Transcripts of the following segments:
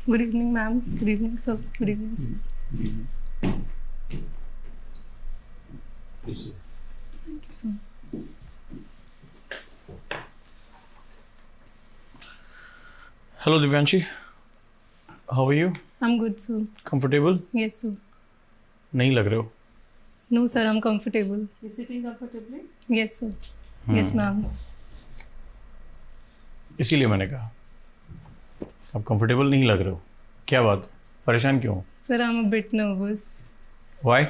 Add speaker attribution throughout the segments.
Speaker 1: Good evening, ma'am. Good evening, sir. Good evening, sir.
Speaker 2: Please.
Speaker 1: Thank you, sir.
Speaker 2: Hello, Divyanshi. How are you?
Speaker 1: I'm good, sir.
Speaker 2: Comfortable?
Speaker 1: Yes, sir.
Speaker 2: नहीं लग रहे हो.
Speaker 1: No, sir, I'm comfortable.
Speaker 3: You sitting comfortably?
Speaker 1: Yes, sir. Yes, ma'am.
Speaker 2: इसीलिए मैंने कहा आप comfortable नहीं लग रहे हो. क्या बात, परेशान क्यों?
Speaker 1: Sir, I'm a bit nervous
Speaker 2: Why?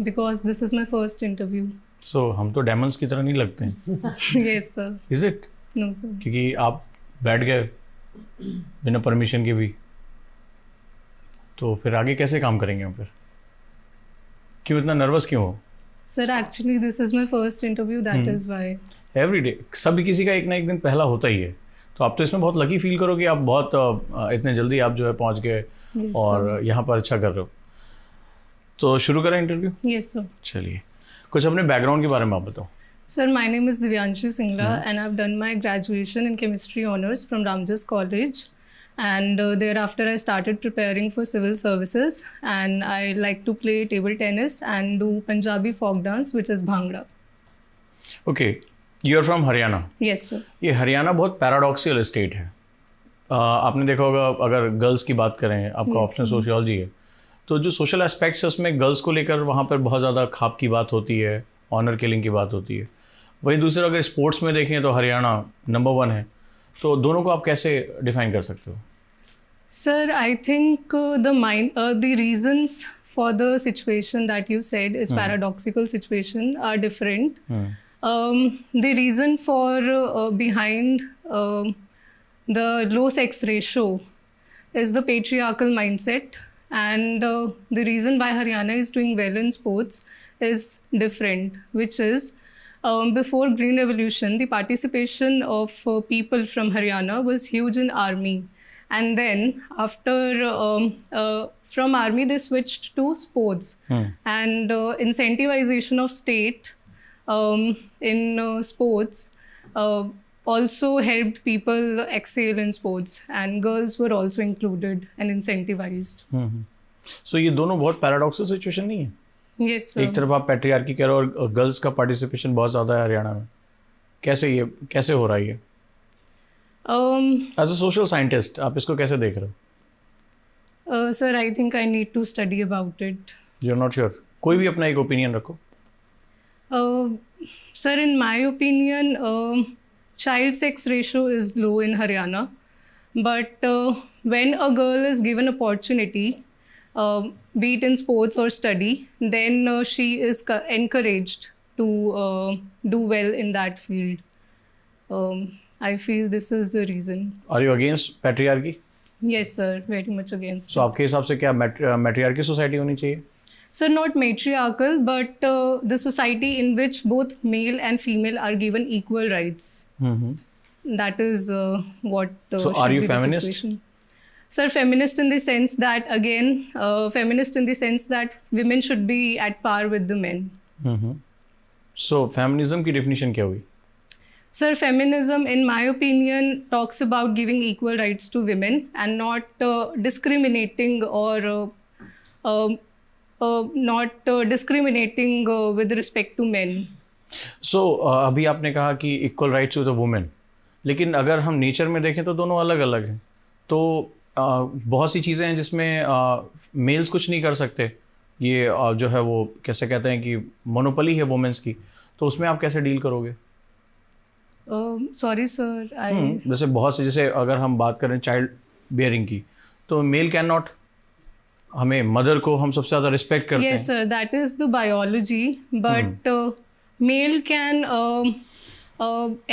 Speaker 1: because this is my first interview.
Speaker 2: So हम तो डेमंस की तरह नहीं लगते हैं.
Speaker 1: Yes, sir.
Speaker 2: Is it?
Speaker 1: No, sir.
Speaker 2: क्योंकि आप बैठ गए बिना परमिशन के भी, तो फिर आगे कैसे काम करेंगे हम? फिर क्यों इतना नर्वस क्यों हो?
Speaker 1: Sir, actually, this is my first interview. That is why.
Speaker 2: Every day सभी किसी का एक ना एक दिन पहला होता ही है. तो आप तो इसमें बहुत लकी फील करो कि आप बहुत इतने जल्दी आप जो है पहुंच गए
Speaker 1: Yes,
Speaker 2: और यहाँ पर अच्छा कर रहे हो. तो शुरू करें इंटरव्यू.
Speaker 1: Yes, sir.
Speaker 2: चलिए, कुछ अपने बैकग्राउंड के बारे में आप बताओ.
Speaker 1: Sir, my name is Divyanshi Singla and I've done my graduation in chemistry honors from Ramjas College. And thereafter I started preparing for civil services and I like to play table tennis and do Punjabi folk dance, which is Bhangra.
Speaker 2: Okay, you are from Haryana.
Speaker 1: Yes, sir.
Speaker 2: ये हरियाणा बहुत paradoxical state है. आपने देखा होगा, अगर girls की बात करें, आपका ऑप्शन सोशियोलॉजी है, तो जो सोशल एस्पेक्ट्स है उसमें गर्ल्स को लेकर वहाँ पर बहुत ज़्यादा खाप की बात होती है, ऑनर किलिंग की बात होती है. वहीं दूसरा अगर स्पोर्ट्स में देखें तो हरियाणा नंबर 1 है. तो दोनों को आप कैसे डिफाइन कर सकते हो?
Speaker 1: Sir, I think the reasons for the situation that you said is paradoxical situation are different. The reason for behind the low sex ratio is the patriarchal mindset, and the reason why Haryana is doing well in sports is different, which is before Green Revolution, the participation of people from Haryana was huge in army. And then after from army they switched to sports, and incentivization of state in sports also helped people excel in sports, and girls were also included and incentivized.
Speaker 2: सो ये दोनों बहुत paradoxical situation नहीं है?
Speaker 1: Yes, sir.
Speaker 2: एक तरफ आप patriarchy कह रहे हो और गर्ल्स का पार्टिसिपेशन बहुत ज़्यादा है हरियाणा में. कैसे हो रहा है ये? एज अ सोशल साइंटिस्ट आप इसको कैसे देख रहे हो?
Speaker 1: Sir, I think I need to study about it.
Speaker 2: You are not sure? कोई भी अपना एक ओपिनियन रखो.
Speaker 1: Sir, in my opinion, child sex ratio is low in Haryana, but when a girl is given opportunity, be it in sports or study, then she is encouraged to do well in that field. I feel this is the reason.
Speaker 2: Are you against patriarchy?
Speaker 1: Yes, sir, very much against.
Speaker 2: So आपके हिसाब से क्या मैट्रियार्की society होनी चाहिए?
Speaker 1: Sir, not matriarchal, but the society in which both male and female are given equal rights. That is what
Speaker 2: So
Speaker 1: should
Speaker 2: are you
Speaker 1: be the
Speaker 2: feminist?
Speaker 1: situation. Sir, feminist in the sense that, again, feminist in the sense that women should be at par with the men.
Speaker 2: So feminism की definition क्या हुई?
Speaker 1: Sir, feminism, in my opinion, talks about giving equal rights to women and not discriminating with respect to men.
Speaker 2: सो अभी आपने कहा कि equal rights to the women, लेकिन अगर हम नेचर में देखें तो दोनों अलग अलग हैं. तो बहुत सी चीज़ें हैं जिसमें मेल्स कुछ नहीं कर सकते. ये जो है वो कैसे कहते हैं कि मोनोपोली है वुमेन्स की, तो उसमें आप कैसे डील करोगे?
Speaker 1: Sorry, sir.
Speaker 2: जैसे बहुत से, जैसे अगर हम बात करें चाइल्ड बियरिंग की, तो मेल कैन नॉट, हमें मदर को हम सबसे ज़्यादा रिस्पेक्ट करते हैं.
Speaker 1: Yes, sir. That is the biology, but male can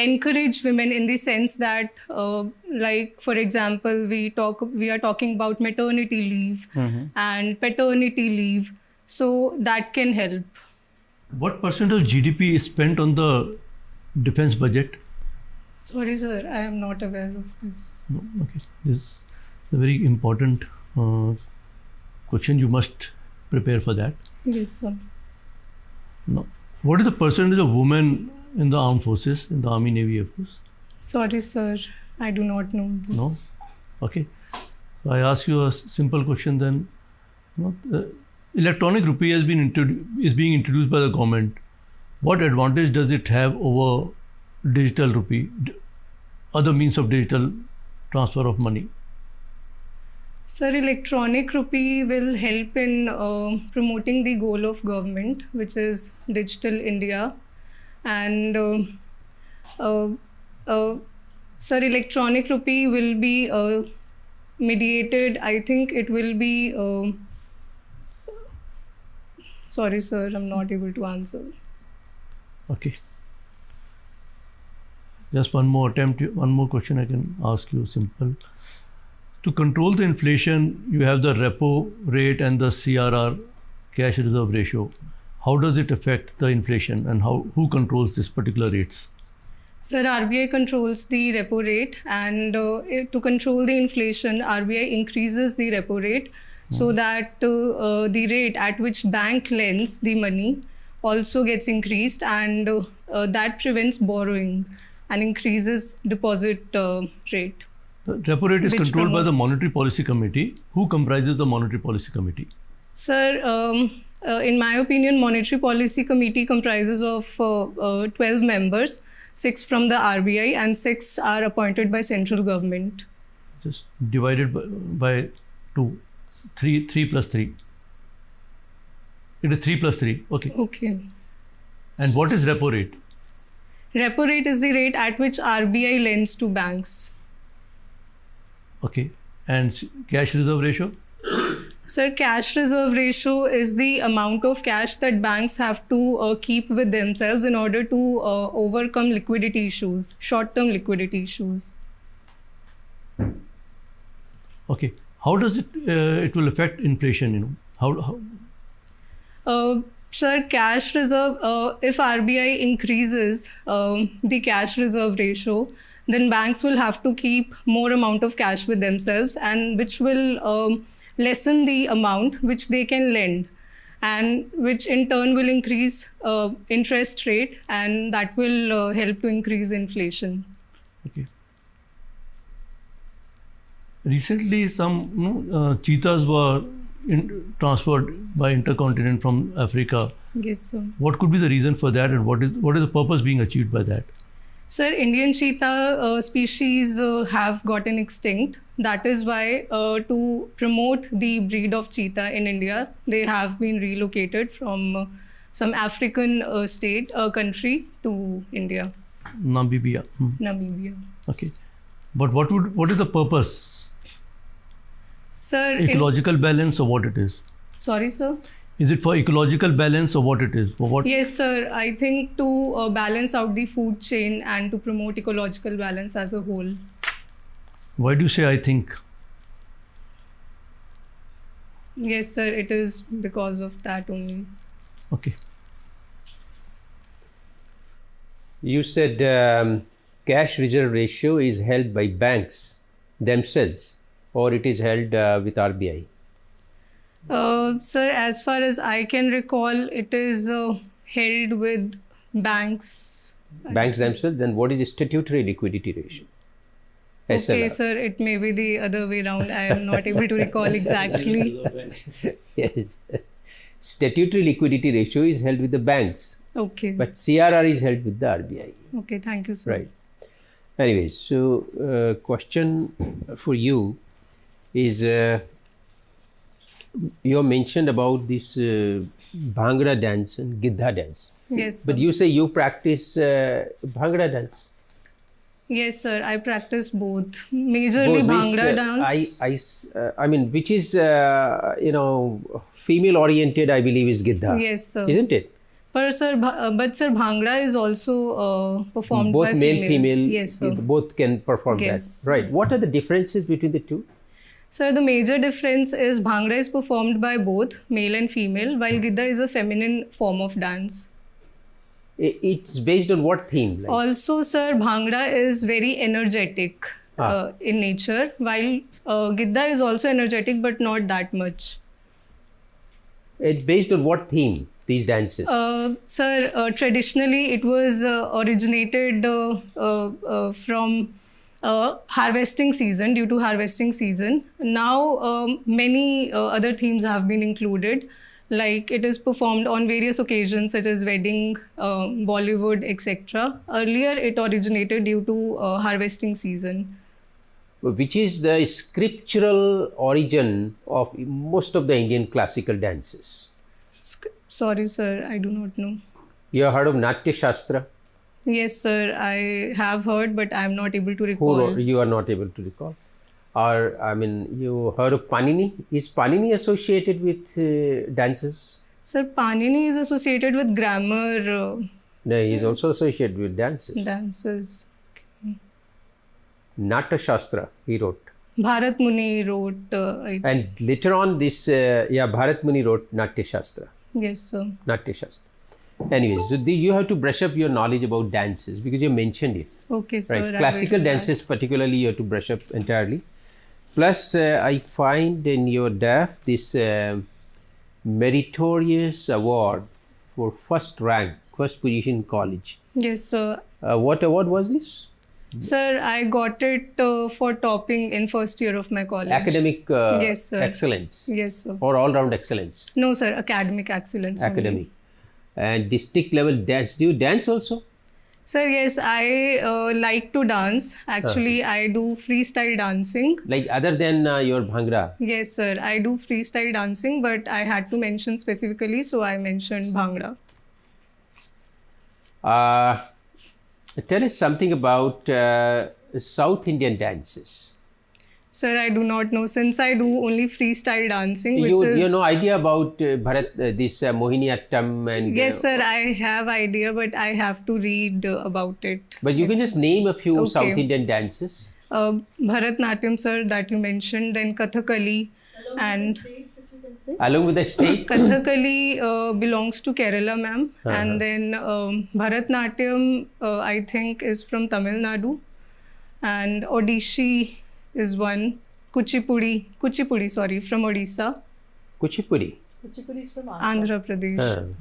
Speaker 1: encourage women in the sense that, like for example, we are talking about maternity leave and paternity leave, so that can help.
Speaker 3: What percent of GDP is spent on the defense budget?
Speaker 1: Sorry, sir. I am not aware of this.
Speaker 3: No? Okay. This is a very important question. You must prepare for that.
Speaker 1: Yes, sir.
Speaker 3: Now, what is the percentage of women in the armed forces, in the Army, Navy, Air Force?
Speaker 1: Sorry, sir. I do not know this.
Speaker 3: No? Okay. I ask you a simple question then. Electronic rupee is being introduced by the government. What advantage does it have over digital rupee, other means of digital transfer of money?
Speaker 1: Sir, electronic rupee will help in promoting the goal of government, which is digital India. And sir, electronic rupee will be mediated. I think it will be. Sorry, sir, I'm not able to answer.
Speaker 3: Okay. Just one more question I can ask you, simple. To control the inflation, you have the repo rate and the CRR, cash reserve ratio. How does it affect the inflation, and who controls these particular rates?
Speaker 1: Sir, RBI controls the repo rate, and to control the inflation, RBI increases the repo rate so that the rate at which bank lends the money also gets increased, and that prevents borrowing and increases deposit rate.
Speaker 3: The repo rate is controlled by the Monetary Policy Committee. Who comprises the Monetary Policy Committee?
Speaker 1: Sir, in my opinion, Monetary Policy Committee comprises of 12 members, 6 from the RBI and 6 are appointed by central government.
Speaker 3: Just divided by 2, 3 plus 3. It is 3 plus 3. Okay.
Speaker 1: Okay.
Speaker 3: And what is repo rate?
Speaker 1: Repo rate is the rate at which RBI lends to banks.
Speaker 3: Okay. And cash reserve ratio?
Speaker 1: Sir, cash reserve ratio is the amount of cash that banks have to keep with themselves in order to overcome liquidity issues, short-term liquidity issues.
Speaker 3: Okay. How does it will affect inflation? How?
Speaker 1: Sir, cash reserve, if RBI increases the cash reserve ratio, then banks will have to keep more amount of cash with themselves, and which will lessen the amount which they can lend, and which in turn will increase interest rate, and that will help to increase inflation.
Speaker 3: Okay. Recently, some cheetahs were transferred by intercontinent from Africa.
Speaker 1: Yes, sir.
Speaker 3: What could be the reason for that, and what is the purpose being achieved by that?
Speaker 1: Sir, Indian cheetah species have gotten extinct. That is why to promote the breed of cheetah in India, they have been relocated from some African country to India.
Speaker 3: Namibia.
Speaker 1: Namibia.
Speaker 3: Okay. But what is the purpose?
Speaker 1: Sir,
Speaker 3: ecological balance, or what it is?
Speaker 1: Sorry, sir?
Speaker 3: Is it for ecological balance, or what it is? For what?
Speaker 1: Yes, sir. I think to balance out the food chain and to promote ecological balance as a whole.
Speaker 3: Why do you say I think?
Speaker 1: Yes, sir. It is because of that only.
Speaker 3: Okay.
Speaker 4: You said cash reserve ratio is held by banks themselves, or it is held with RBI?
Speaker 1: Sir, as far as I can recall, it is held with banks.
Speaker 4: Banks themselves? Then what is the statutory liquidity ratio? SLR.
Speaker 1: Okay, sir, it may be the other way around. I am not able to recall exactly.
Speaker 4: Yes. Statutory liquidity ratio is held with the banks.
Speaker 1: Okay.
Speaker 4: But CRR is held with the RBI.
Speaker 1: Okay, thank you, sir.
Speaker 4: Right. Anyways, so question for you is, you mentioned about this Bhangra dance and Giddha dance.
Speaker 1: Yes, sir.
Speaker 4: But you say you practice Bhangra dance.
Speaker 1: Yes, sir. I practice both. Majorly Bhangra dance.
Speaker 4: I mean, which is, female oriented, I believe, is Giddha.
Speaker 1: Yes, sir.
Speaker 4: Isn't it?
Speaker 1: But sir, Bhangra is also performed
Speaker 4: both
Speaker 1: by
Speaker 4: male,
Speaker 1: females.
Speaker 4: female,
Speaker 1: Yes, sir.
Speaker 4: both can perform
Speaker 1: Yes.
Speaker 4: that. Right. What are the differences between the two?
Speaker 1: Sir, the major difference is Bhangra is performed by both male and female, while Giddha is a feminine form of dance.
Speaker 4: It's based on what theme? Like?
Speaker 1: Also, sir, Bhangra is very energetic in nature, while Giddha is also energetic, but not that much.
Speaker 4: It's based on what theme, these dances?
Speaker 1: Sir, traditionally it was originated from harvesting season, due to harvesting season. Now, many other themes have been included, like it is performed on various occasions such as wedding, Bollywood, etc. Earlier, it originated due to harvesting season.
Speaker 4: Which is the scriptural origin of most of the Indian classical dances.
Speaker 1: Sorry, sir, I do not know.
Speaker 4: You have heard of Natya Shastra?
Speaker 1: Yes, sir, I have heard, but I am not able to recall.
Speaker 4: You are not able to recall? Or, I mean, you heard of Panini? Is Panini associated with dances?
Speaker 1: Sir, Panini is associated with grammar
Speaker 4: No, he is also associated with dances.
Speaker 1: dances.
Speaker 4: Natya Shastra, he wrote.
Speaker 1: Bharat Muni wrote.
Speaker 4: And later on, this, Bharat Muni wrote Natya Shastra.
Speaker 1: Yes, sir.
Speaker 4: Natya Shastra. Anyways, so you have to brush up your knowledge about dances because you mentioned it.
Speaker 1: Okay, sir.
Speaker 4: Right. Classical dances, particularly, you have to brush up entirely. Plus, I find in your DAF this meritorious award for first rank, first position in college.
Speaker 1: Yes, sir.
Speaker 4: What award was this?
Speaker 1: Sir, I got it for topping in first year of my college.
Speaker 4: Academic
Speaker 1: Yes, sir.
Speaker 4: excellence
Speaker 1: Yes, sir.
Speaker 4: or all-round excellence?
Speaker 1: No, sir. Academic excellence. only.
Speaker 4: Academic. And district level dance. Do you dance also?
Speaker 1: Sir, yes, I like to dance. Actually, I do freestyle dancing.
Speaker 4: Like other than your Bhangra?
Speaker 1: Yes, sir. I do freestyle dancing, but I had to mention specifically, so I mentioned Bhangra.
Speaker 4: Tell us something about South Indian dances.
Speaker 1: Sir, I do not know, since I do only freestyle dancing, which
Speaker 4: You
Speaker 1: is...
Speaker 4: have no idea about this Mohiniyattam and...
Speaker 1: Yes, sir, I have idea, but I have to read about it.
Speaker 4: But you can just name a few
Speaker 1: Okay.
Speaker 4: South Indian dances.
Speaker 1: Bharatnatyam, sir, that you mentioned, then Kathakali, and
Speaker 4: Along with the state?
Speaker 1: Kathakali belongs to Kerala, ma'am, and then Bharatnatyam, I think, is from Tamil Nadu, and Odishi is one. Kuchipudi, from Odisha.
Speaker 4: Kuchipudi.
Speaker 5: Kuchipudi is from
Speaker 1: Andhra Pradesh.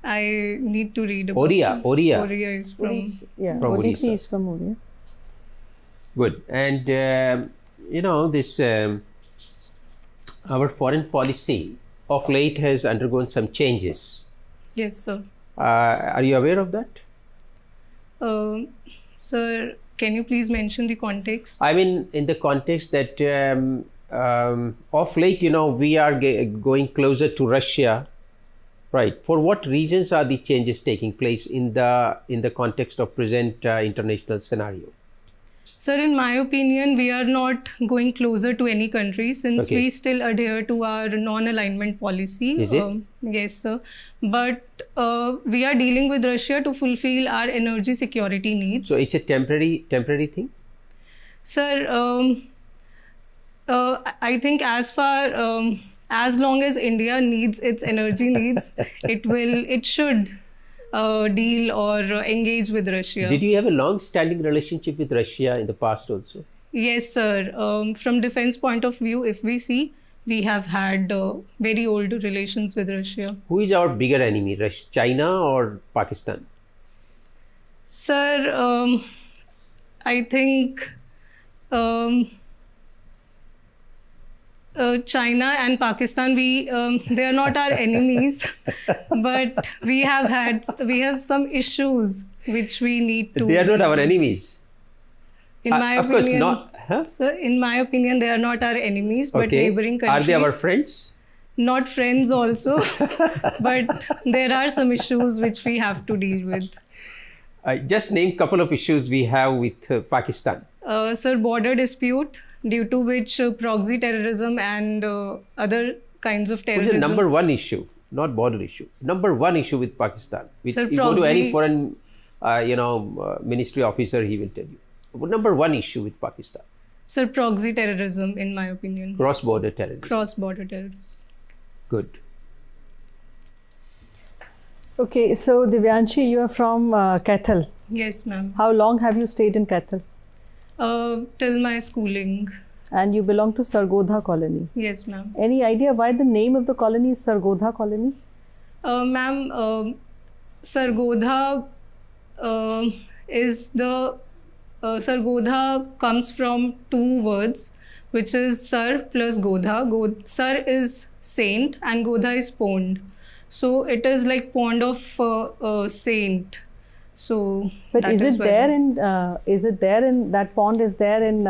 Speaker 1: I need to read about
Speaker 4: Oriya.
Speaker 1: Oriya is from...
Speaker 5: Yeah,
Speaker 4: From
Speaker 5: Odissi
Speaker 4: Odisha.
Speaker 5: is from Oriya.
Speaker 4: Good. And, this our foreign policy of late has undergone some changes.
Speaker 1: Yes, sir.
Speaker 4: Are you aware of that?
Speaker 1: Sir, can you please mention the context?
Speaker 4: I mean, in the context that of late, we are going closer to Russia, right? For what reasons are the changes taking place in the context of present international scenario?
Speaker 1: Sir, in my opinion, we are not going closer to any country since
Speaker 4: Okay.
Speaker 1: we still adhere to our non-alignment policy.
Speaker 4: Is it?
Speaker 1: Yes, sir. But we are dealing with Russia to fulfill our energy security needs.
Speaker 4: So it's a temporary thing?
Speaker 1: Sir, I think as long as India needs its energy needs, it should deal or engage with Russia.
Speaker 4: Did you have a long-standing relationship with Russia in the past also?
Speaker 1: Yes, sir. From defense point of view, if we see, we have had very old relations with Russia.
Speaker 4: Who is our bigger enemy, China or Pakistan?
Speaker 1: Sir, I think China and Pakistan, they are not our enemies, but we have some issues which we need to.
Speaker 4: They are not our enemies.
Speaker 1: In my
Speaker 4: of
Speaker 1: opinion,
Speaker 4: course not. Huh?
Speaker 1: Sir, in my opinion, they are not our enemies, but
Speaker 4: Okay.
Speaker 1: neighboring
Speaker 4: Are
Speaker 1: countries.
Speaker 4: they our friends?
Speaker 1: Not friends also, but there are some issues which we have to deal with.
Speaker 4: Just name a couple of issues we have with Pakistan.
Speaker 1: Sir, border dispute, due to which proxy terrorism and other kinds of
Speaker 4: What is
Speaker 1: terrorism.
Speaker 4: the number one issue? Not border issue. Number one issue with Pakistan. Which
Speaker 1: Sir,
Speaker 4: you go to any
Speaker 1: proxy-
Speaker 4: foreign, ministry officer, he will tell you. Number one issue with Pakistan.
Speaker 1: Sir, proxy terrorism, in my opinion.
Speaker 4: Cross-border terrorism.
Speaker 1: Cross-border terrorism.
Speaker 4: Good.
Speaker 5: Okay, so Divyanshi, you are from Kathal.
Speaker 1: Yes, ma'am.
Speaker 5: How long have you stayed in Kathal?
Speaker 1: Till my schooling.
Speaker 5: And you belong to Sargodha colony.
Speaker 1: Yes, ma'am.
Speaker 5: Any idea why the name of the colony is Sargodha colony?
Speaker 1: Ma'am, Sargodha is the Sargodha comes from two words, which is Sar plus Godha. Sar is saint and Godha is pond. So it is like pond of saint. So,
Speaker 5: But
Speaker 1: that
Speaker 5: is it
Speaker 1: why-
Speaker 5: there in that pond is there in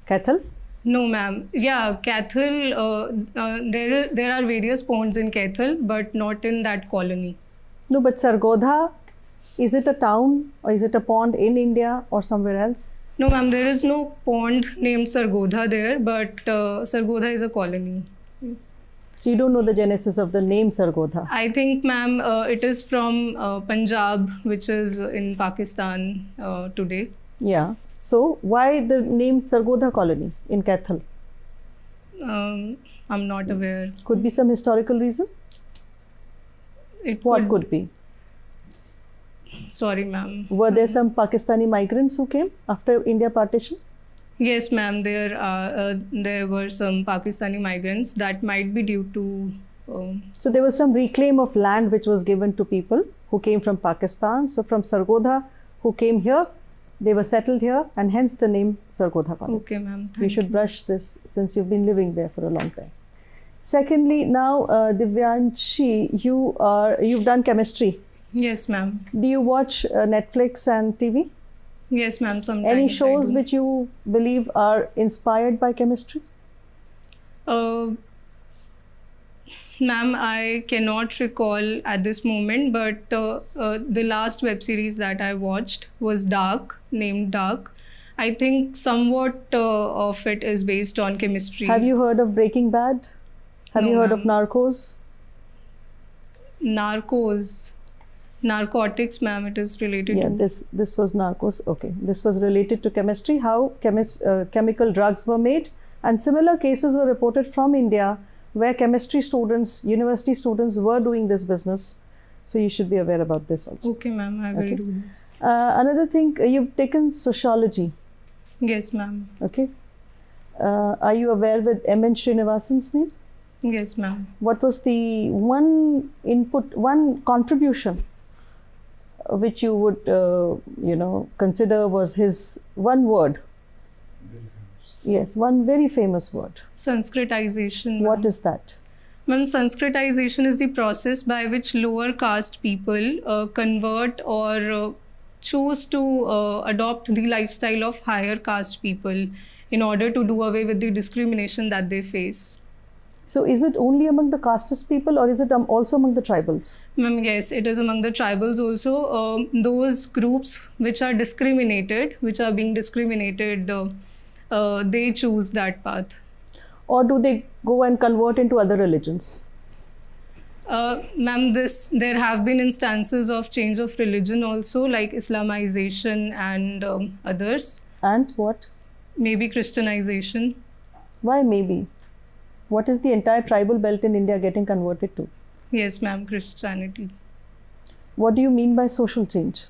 Speaker 5: Kathal?
Speaker 1: No, ma'am. Yeah, Kathal. There are various ponds in Kathal, but not in that colony.
Speaker 5: No, but Sargodha, is it a town or is it a pond in India or somewhere else?
Speaker 1: No, ma'am. There is no pond named Sargodha there, but Sargodha is a colony.
Speaker 5: So you don't know the genesis of the name Sargodha.
Speaker 1: I think, ma'am, it is from Punjab, which is in Pakistan today.
Speaker 5: Yeah. So why the name Sargodha colony in Kathal?
Speaker 1: I'm not aware.
Speaker 5: Could be some historical reason? What could be?
Speaker 1: Sorry, ma'am.
Speaker 5: Were there some Pakistani migrants who came after India partition?
Speaker 1: Yes, ma'am. There were some Pakistani migrants. That might be due to.
Speaker 5: So there was some reclaim of land which was given to people who came from Pakistan. So from Sargodha, who came here, they were settled here, and hence the name Sargodha colony.
Speaker 1: Okay, ma'am.
Speaker 5: You should brush this since you've been living there for a long time. Secondly, now Divyanshi, you've done chemistry.
Speaker 1: Yes, ma'am.
Speaker 5: Do you watch Netflix and TV?
Speaker 1: Yes, ma'am. Sometimes
Speaker 5: Any
Speaker 1: I
Speaker 5: shows
Speaker 1: do.
Speaker 5: which you believe are inspired by chemistry?
Speaker 1: Ma'am, I cannot recall at this moment, but the last web series that I watched was Dark, named Dark. I think somewhat of it is based on chemistry.
Speaker 5: Have you heard of Breaking Bad? Have
Speaker 1: No,
Speaker 5: you heard of
Speaker 1: ma'am.
Speaker 5: Narcos?
Speaker 1: Narcotics, ma'am, it is related
Speaker 5: Yeah,
Speaker 1: to.
Speaker 5: this was Narcos. Okay, this was related to chemistry, how chemical drugs were made, and similar cases were reported from India where chemistry students, university students were doing this business. So you should be aware about this also.
Speaker 1: Okay, ma'am, I will
Speaker 5: Okay.
Speaker 1: do this.
Speaker 5: Another thing, you've taken sociology.
Speaker 1: Yes, ma'am.
Speaker 5: Okay. Are you aware with M.N. Srinivasan's name?
Speaker 1: Yes, ma'am.
Speaker 5: What was the one contribution which you would, consider was his one word? Yes, one very famous word.
Speaker 1: Sanskritization.
Speaker 5: What
Speaker 1: ma'am.
Speaker 5: is that?
Speaker 1: Ma'am, Sanskritization is the process by which lower caste people convert or choose to adopt the lifestyle of higher caste people in order to do away with the discrimination that they face.
Speaker 5: So is it only among the casteist people or is it also among the tribals?
Speaker 1: Ma'am, yes, it is among the tribals also. Those groups which are being discriminated, they choose that path.
Speaker 5: Or do they go and convert into other religions?
Speaker 1: Ma'am, there have been instances of change of religion also, like Islamization and others.
Speaker 5: And what?
Speaker 1: Maybe Christianization.
Speaker 5: Why maybe? What is the entire tribal belt in India getting converted to?
Speaker 1: Yes, ma'am, Christianity.
Speaker 5: What do you mean by social change?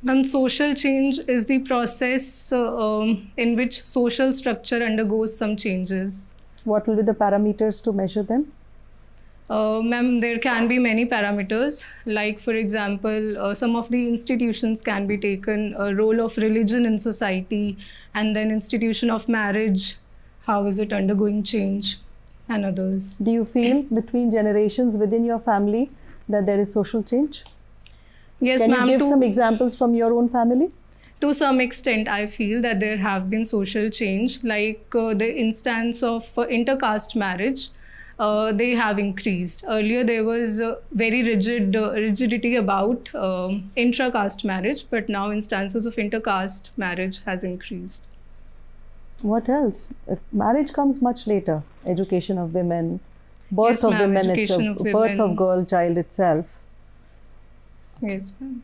Speaker 1: Ma'am, social change is the process in which social structure undergoes some changes.
Speaker 5: What will be the parameters to measure them?
Speaker 1: Ma'am, there can be many parameters. Like, for example, some of the institutions can be taken, a role of religion in society, and then institution of marriage, how is it undergoing change, and others.
Speaker 5: Do you feel between generations within your family that there is social change?
Speaker 1: Yes,
Speaker 5: Can you
Speaker 1: ma'am.
Speaker 5: give some examples from your own family?
Speaker 1: To some extent, I feel that there have been social change, like the instance of intercaste marriage. They have increased. Earlier, there was very rigidity about intra-caste marriage, but now instances of intercaste marriage has increased.
Speaker 5: What else? If marriage comes much later. Education of women, birth
Speaker 1: Yes,
Speaker 5: of
Speaker 1: ma'am,
Speaker 5: women,
Speaker 1: education
Speaker 5: itself,
Speaker 1: of
Speaker 5: birth
Speaker 1: women.
Speaker 5: of girl child itself.
Speaker 1: Yes, ma'am.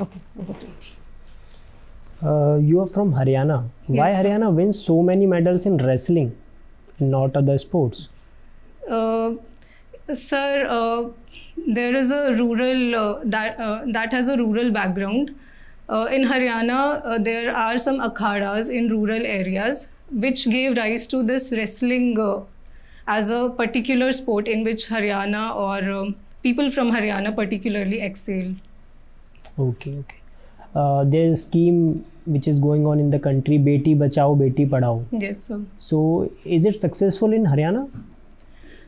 Speaker 5: Okay, over to you.
Speaker 6: You are from Haryana. Why
Speaker 1: Yes, sir.
Speaker 6: Haryana wins so many medals in wrestling, not other sports?
Speaker 1: Sir, there is a rural that has a rural background. In Haryana, there are some akhadas in rural areas which gave rise to this wrestling as a particular sport in which Haryana or people from Haryana particularly excel.
Speaker 6: Okay. there is a scheme which is going on in the country, Beti Bachao, Beti Padhao.
Speaker 1: Yes, sir.
Speaker 6: So is it successful in Haryana?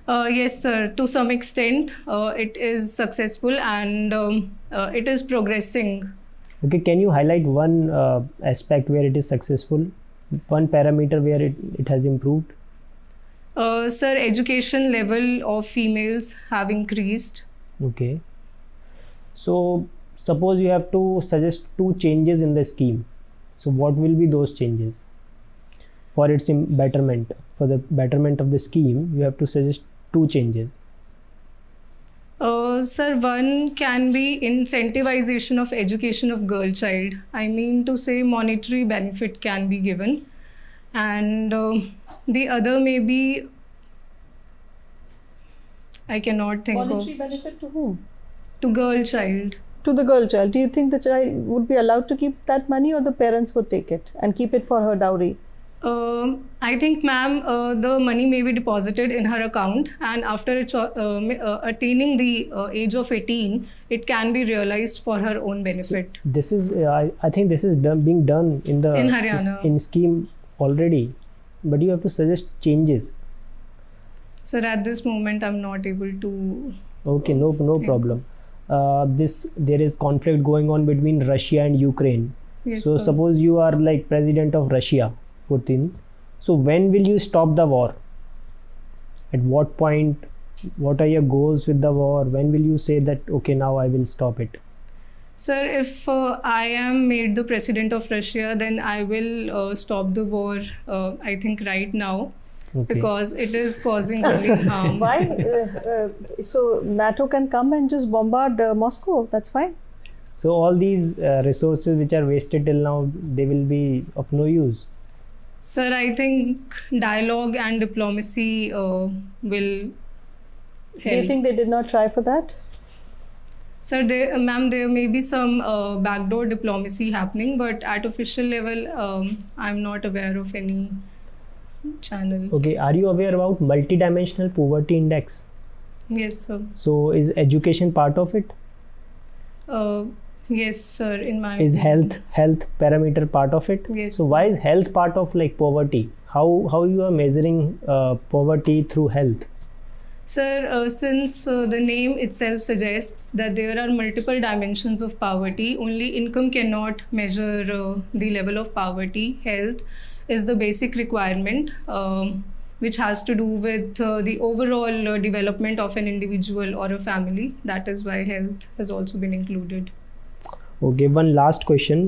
Speaker 1: Yes, sir. To some extent, it is successful and it is progressing.
Speaker 6: Okay, can you highlight one aspect where it is successful? One parameter where it has improved?
Speaker 1: Sir, education level of females have increased.
Speaker 6: Okay. So suppose you have to suggest 2 changes in the scheme. So what will be those changes? For its betterment, for the betterment of the scheme, you have to suggest 2 changes.
Speaker 1: Sir, one can be incentivization of education of girl child. I mean to say monetary benefit can be given. And the other may be, I cannot think
Speaker 5: Monetary
Speaker 1: of,
Speaker 5: benefit to whom?
Speaker 1: to girl child.
Speaker 5: To the girl child. Do you think the child would be allowed to keep that money, or the parents would take it and keep it for her dowry?
Speaker 1: I think, ma'am, the money may be deposited in her account, and after attaining the age of 18, it can be realized for her own benefit.
Speaker 6: This is, I think this is being done in the
Speaker 1: In Haryana.
Speaker 6: in scheme already, but you have to suggest changes.
Speaker 1: Sir, at this moment, I'm not able to.
Speaker 6: Okay, no problem. There is conflict going on between Russia and Ukraine.
Speaker 1: Yes,
Speaker 6: So
Speaker 1: sir.
Speaker 6: suppose you are like president of Russia, Putin. So when will you stop the war? At what point? What are your goals with the war? When will you say that, okay, now I will stop it?
Speaker 1: Sir, if I am made the president of Russia, then I will stop the war, I think, right now.
Speaker 6: Okay.
Speaker 1: Because it is causing only harm.
Speaker 5: Why? So NATO can come and just bombard Moscow. That's fine.
Speaker 6: So all these resources which are wasted till now, they will be of no use.
Speaker 1: Sir, I think dialogue and diplomacy will
Speaker 5: Do you
Speaker 1: help.
Speaker 5: think they did not try for that?
Speaker 1: Sir, ma'am, there may be some backdoor diplomacy happening, but at official level, I'm not aware of any channel.
Speaker 6: Okay, are you aware about multidimensional poverty index?
Speaker 1: Yes, sir.
Speaker 6: So is education part of it?
Speaker 1: Yes, sir. In my
Speaker 6: Is
Speaker 1: opinion.
Speaker 6: health parameter part of it?
Speaker 1: Yes.
Speaker 6: So why is health part of like poverty? How you are measuring poverty through health?
Speaker 1: Sir, since the name itself suggests that there are multiple dimensions of poverty, only income cannot measure the level of poverty. Health is the basic requirement, which has to do with the overall development of an individual or a family. That is why health has also been included.
Speaker 6: Okay, one last question.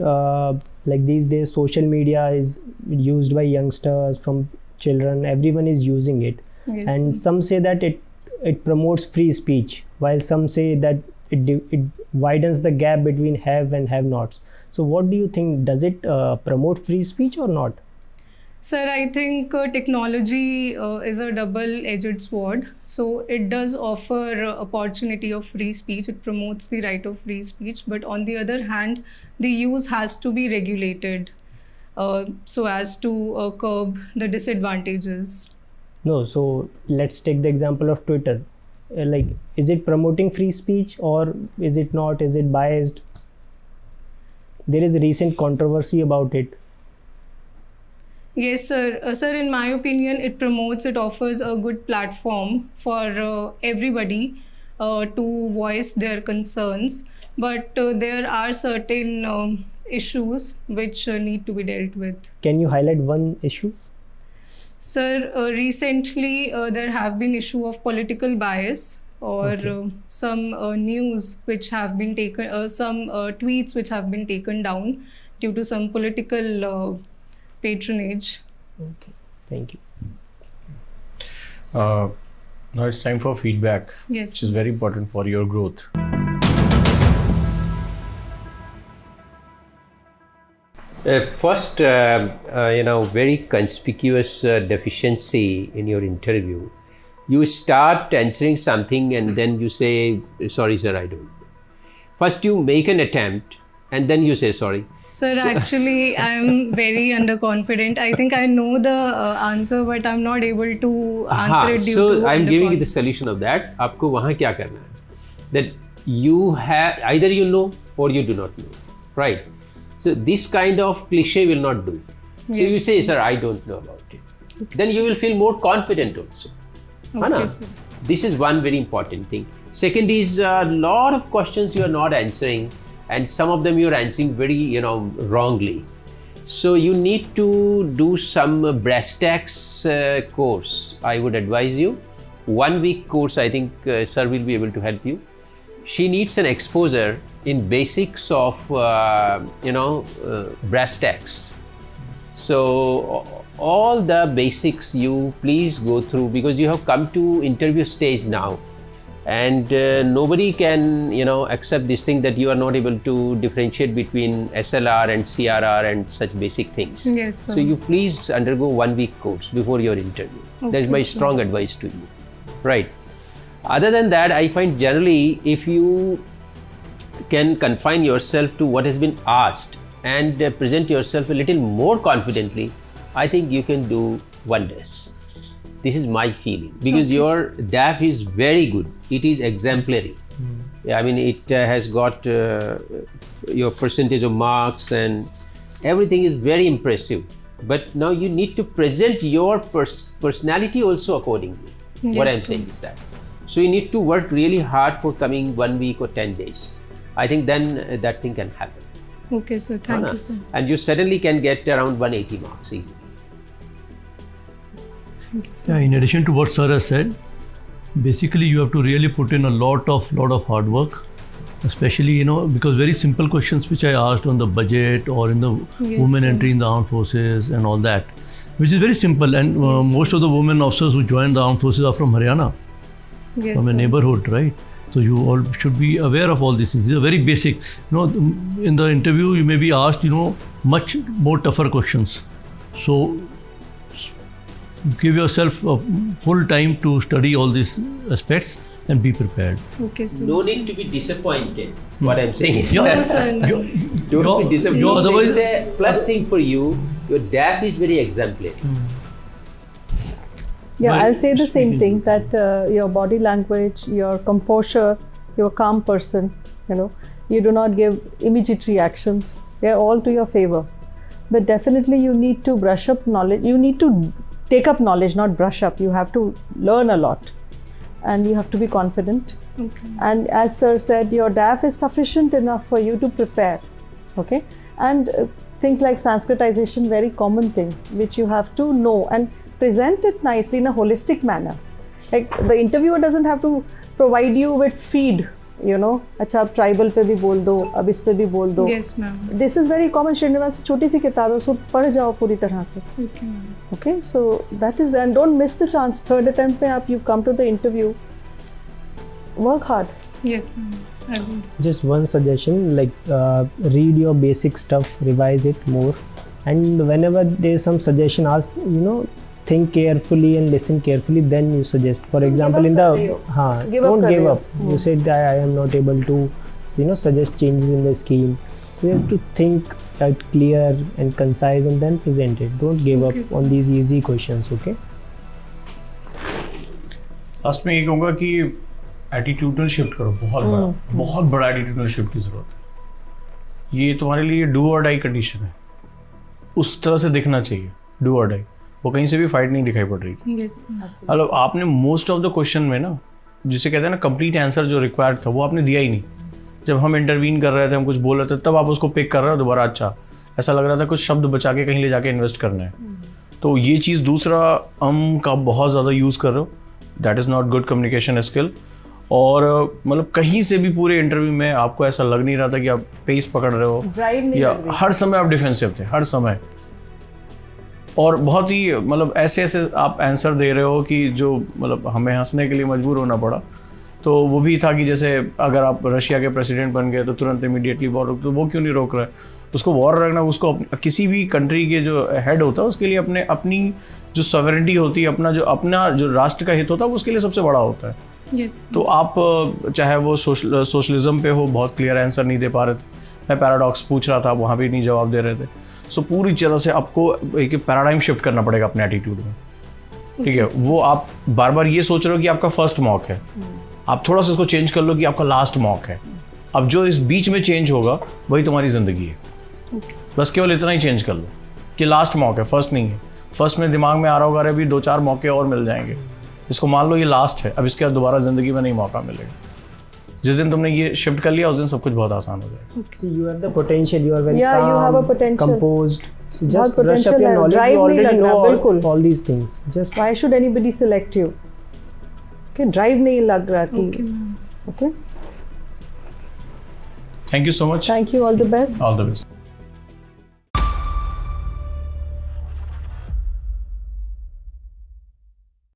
Speaker 6: Like these days, social media is used by youngsters, from children. Everyone is using it.
Speaker 1: Yes,
Speaker 6: And
Speaker 1: sir.
Speaker 6: some say that it promotes free speech, while some say that it widens the gap between have and have nots. So what do you think? Does it promote free speech or not?
Speaker 1: Sir, I think technology is a double-edged sword. So it does offer opportunity of free speech. It promotes the right of free speech. But on the other hand, the use has to be regulated so as to curb the disadvantages.
Speaker 6: No, so let's take the example of Twitter. Like, is it promoting free speech or is it not? Is it biased? There is a recent controversy about it.
Speaker 1: Yes, sir. Sir, in my opinion, it offers a good platform for everybody to voice their concerns. But there are certain issues which need to be dealt with.
Speaker 6: Can you highlight one issue?
Speaker 1: Sir, recently there have been issue of political bias or
Speaker 6: Okay.
Speaker 1: some news which have been taken, some tweets which have been taken down due to some political patronage.
Speaker 6: Okay, thank you.
Speaker 2: Now it's time for feedback,
Speaker 1: Yes.
Speaker 2: which is very important for your growth.
Speaker 4: First, very conspicuous deficiency in your interview. You start answering something and then you say, sorry, sir, I don't. First, you make an attempt and then you say sorry.
Speaker 1: Sir, actually, I'm very underconfident. I think I know the answer, but I'm not able to answer it due
Speaker 4: so
Speaker 1: to
Speaker 4: I'm giving you the
Speaker 1: underconfidence.
Speaker 4: solution of that. आपको वहाँ क्या करना है? That you have either you know or you do not know, right? So this kind of cliche will not do. So you
Speaker 1: Yes.
Speaker 4: say, sir, I don't know about it. Then you will feel more confident also.
Speaker 1: Okay, sir.
Speaker 4: This is one very important thing. Second is a lot of questions you are not answering, and some of them you are answering very, wrongly. So you need to do some brass tacks course. I would advise you. 1 week course, I think sir will be able to help you. She needs an exposure in basics of, brass tacks. So all the basics you please go through, because you have come to interview stage now, and nobody can accept this thing that you are not able to differentiate between SLR and CRR and such basic things.
Speaker 1: Yes, sir.
Speaker 4: So you please undergo 1 week course before your interview. That is
Speaker 1: Okay,
Speaker 4: my
Speaker 1: sir.
Speaker 4: strong advice to you. Right. Other than that, I find generally if you can confine yourself to what has been asked and present yourself a little more confidently, I think you can do wonders. This is my feeling, because
Speaker 1: Okay,
Speaker 4: your DAF is very good. It is exemplary. I mean, it has got your percentage of marks and everything is very impressive. But now you need to present your personality also accordingly. What I'm
Speaker 1: Yes, sir.
Speaker 4: saying is that. So you need to work really hard for coming 1 week or 10 days. I think then that thing can happen.
Speaker 1: Okay, sir. Thank you, sir.
Speaker 4: And you certainly can get around 180 marks easily.
Speaker 1: Thank you, sir.
Speaker 3: Yeah, in addition to what sir has said, basically you have to really put in a lot of hard work, especially because very simple questions which I asked on the budget or in the
Speaker 1: Yes,
Speaker 3: women
Speaker 1: sir.
Speaker 3: entry in the armed forces and all that, which is very simple, and most of the women officers who joined the armed forces are from Haryana,
Speaker 1: Yes,
Speaker 3: from a
Speaker 1: sir.
Speaker 3: neighborhood, right? So you all should be aware of all these things. These are very basic. In the interview you may be asked much more tougher questions. So give yourself a full time to study all these aspects and be prepared.
Speaker 1: Okay, sir.
Speaker 4: No need to be disappointed. What I'm saying is
Speaker 3: Yeah.
Speaker 1: No,
Speaker 4: that
Speaker 1: sir. No.
Speaker 4: don't be disappointed.
Speaker 3: otherwise-
Speaker 4: It's a plus thing for you. Your DAF is very exemplary.
Speaker 5: Yeah,
Speaker 3: Well,
Speaker 5: I'll say the same
Speaker 3: speaking-
Speaker 5: thing, that your body language, your composure, you're a calm person, you do not give immediate reactions. They're all to your favor. But definitely you need to brush up knowledge. You need to take up knowledge, not brush up. You have to learn a lot and you have to be confident.
Speaker 1: Okay.
Speaker 5: And as sir said, your DAF is sufficient enough for you to prepare. Okay? And things like Sanskritization, very common thing, which you have to know and present it nicely in a holistic manner. Like the interviewer doesn't have to provide you with feed, अच्छा आप tribal पे भी बोल दो, अब इस पे भी बोल दो.
Speaker 1: Yes, ma'am.
Speaker 5: This is very common. Srinivas छोटी सी किताब है, उसको पढ़ जाओ पूरी तरह से.
Speaker 1: Okay, ma'am.
Speaker 5: Okay, so that is there. And don't miss the chance. Third attempt पे आप you've come to the interview. Work hard.
Speaker 1: Yes, ma'am. I will.
Speaker 6: Just one suggestion, like read your basic stuff, revise it more, and whenever there is some suggestion asked, think carefully and listen carefully, then you suggest. For example, in the
Speaker 5: Give up
Speaker 6: don't
Speaker 5: kar
Speaker 6: give
Speaker 5: rahe ho.
Speaker 6: up. You said that I am not able to suggest changes in the scheme. So you have to think that clear and concise and then present it. Don't give
Speaker 1: Okay,
Speaker 6: up
Speaker 1: sir.
Speaker 6: on these easy questions. Okay.
Speaker 2: Last में ये कहूँगा कि attitudinal shift करो, बहुत बड़ा attitudinal shift की जरूरत है। ये तुम्हारे लिए डू और डाई कंडीशन है, उस तरह से दिखना चाहिए, डू और डाई। वो कहीं से भी फाइट नहीं दिखाई पड़ रही थी।
Speaker 1: Yes, ma'am.
Speaker 2: मतलब आपने मोस्ट ऑफ द क्वेश्चन में ना, जिसे कहते हैं ना कंप्लीट आंसर जो रिक्वायर्ड था, वो आपने दिया ही नहीं। जब हम इंटरवीन कर रहे थे, हम कुछ बोल रहे थे, तब आप उसको पिक कर रहे हो दोबारा। अच्छा, ऐसा लग रहा था कुछ शब्द बचा के कहीं ले जाके इन्वेस्ट करना है। तो ये चीज़, दूसरा का बहुत ज़्यादा यूज़ कर रहे हो, that is not good communication skill. और मतलब कहीं से भी पूरे इंटरव्यू में आपको ऐसा लग नहीं रहा था कि आप पेस पकड़ रहे हो,
Speaker 5: Drive नहीं
Speaker 2: या
Speaker 5: लग रही.
Speaker 2: हर समय आप डिफेंसिव थे, हर समय। और बहुत ही मतलब ऐसे ऐसे आप आंसर दे रहे हो कि जो मतलब हमें हंसने के लिए मजबूर होना पड़ा। तो वो भी था कि जैसे अगर आप रशिया के प्रेसिडेंट बन गए तो तुरंत इमीडिएटली वॉर रोक, तो वो क्यों नहीं रोक रहा है? उसको वॉर रखना, उसको किसी भी कंट्री के जो हेड होता है उसके लिए अपनी जो सॉवरेनिटी होती है, अपना जो राष्ट्र का हित होता है, उसके लिए सबसे बड़ा होता है।
Speaker 1: Yes.
Speaker 2: तो आप चाहे वो सोशलिज्म पे हो, बहुत क्लियर आंसर नहीं दे पा रहे थे। मैं पैराडॉक्स पूछ रहा था, वहाँ भी नहीं जवाब दे रहे थे। सो पूरी तरह से आपको एक पैराडाइम शिफ्ट करना पड़ेगा अपने एटीट्यूड में। ठीक है, वो आप बार बार ये सोच रहे हो कि आपका फर्स्ट मॉक है, आप थोड़ा सा इसको चेंज कर लो कि आपका लास्ट मॉक है। अब जो इस बीच में चेंज होगा वही तुम्हारी जिंदगी है। बस केवल इतना ही चेंज कर लो कि लास्ट मौका है, फर्स्ट नहीं है। फर्स्ट में दिमाग में आ रहा होगा अरे अभी 2-4 मौके और मिल जाएंगे, इसको मान लो ये लास्ट है, अब इसके बाद दोबारा ज़िंदगी में नहीं मौका मिलेगा। जिस दिन तुमने ये शिफ्ट कर लिया उस दिन सब कुछ बहुत आसान हो जाएगा।
Speaker 6: You have the potential. You are very
Speaker 5: Yeah, you have a
Speaker 6: calm,
Speaker 5: potential.
Speaker 6: composed. So
Speaker 5: बहुत
Speaker 6: just brush up
Speaker 5: potential
Speaker 6: your
Speaker 5: है,
Speaker 6: knowledge.
Speaker 5: drive
Speaker 6: You
Speaker 5: नहीं
Speaker 6: already
Speaker 5: लग
Speaker 6: know
Speaker 5: रहा, बिल्कुल।
Speaker 6: all these things. Just
Speaker 5: Why should anybody select you? Okay, drive नहीं लग रहा कि
Speaker 1: Okay, ma'am.
Speaker 5: okay.
Speaker 2: Thank you so much,
Speaker 5: Thank you. All the best.
Speaker 2: All the best.